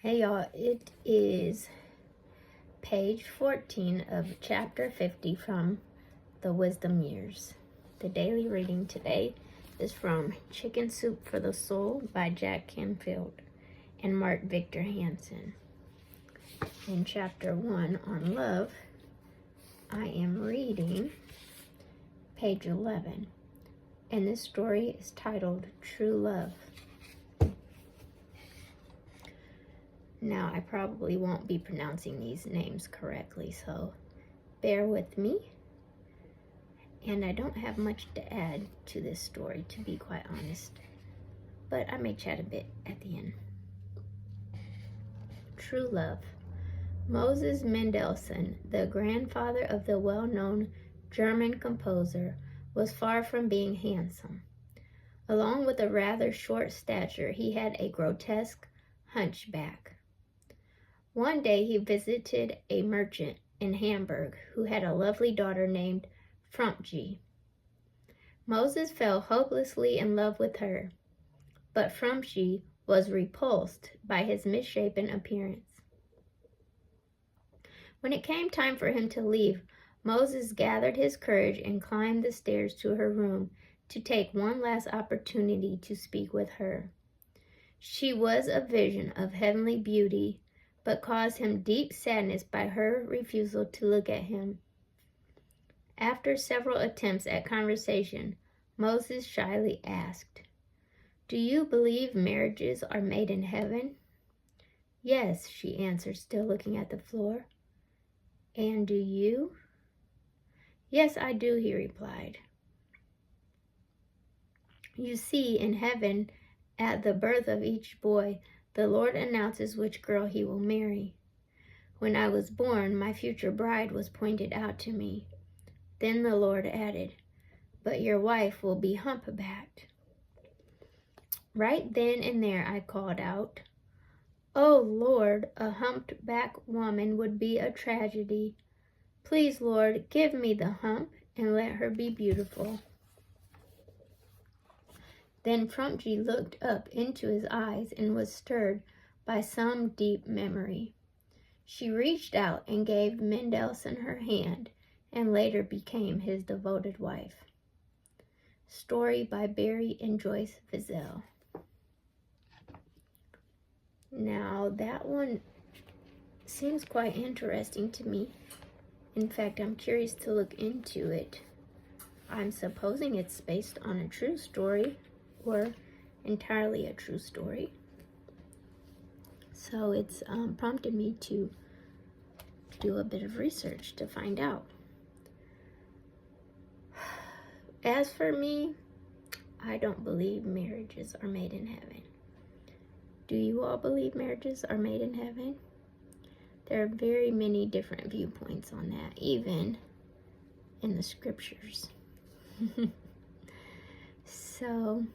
Hey y'all, it is page 14 of chapter 50 from the Wisdom Years. The daily reading today is from Chicken Soup for the Soul by Jack Canfield and Mark Victor Hansen. In chapter 1 on love, I am reading page 11, and this story is titled True Love. Now, I probably won't be pronouncing these names correctly, so bear with me. And I don't have much to add to this story, to be quite honest, but I may chat a bit at the end. True Love. Moses Mendelssohn, the grandfather of the well-known German composer, was far from being handsome. Along with a rather short stature, he had a grotesque hunchback. One day he visited a merchant in Hamburg who had a lovely daughter named Ch.50. Moses fell hopelessly in love with her, but Ch.50 was repulsed by his misshapen appearance. When it came time for him to leave, Moses gathered his courage and climbed the stairs to her room to take one last opportunity to speak with her. She was a vision of heavenly beauty, but caused him deep sadness by her refusal to look at him. After several attempts at conversation, Moses shyly asked, "Do you believe marriages are made in heaven?" "Yes," she answered, still looking at the floor. "And do you?" "Yes, I do," he replied. "You see, in heaven, at the birth of each boy, the Lord announces which girl he will marry. When I was born, my future bride was pointed out to me. Then the Lord added, 'But your wife will be humpbacked.' Right then and there I called out, 'Oh Lord, a humpback woman would be a tragedy. Please, Lord, give me the hump and let her be beautiful.' Then Ch.50 looked up into his eyes and was stirred by some deep memory. She reached out and gave Mendelssohn her hand and later became his devoted wife." Story by Barry and Joyce Vizell. Now, that one seems quite interesting to me. In fact, I'm curious to look into it. I'm supposing it's based on a true story or entirely a true story. So it's prompted me to do a bit of research to find out. As for me, I don't believe marriages are made in heaven. Do you all believe marriages are made in heaven? There are very many different viewpoints on that, even in the scriptures. So,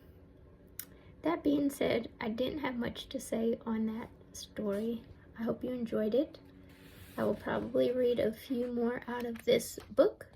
that being said, I didn't have much to say on that story. I hope you enjoyed it. I will probably read a few more out of this book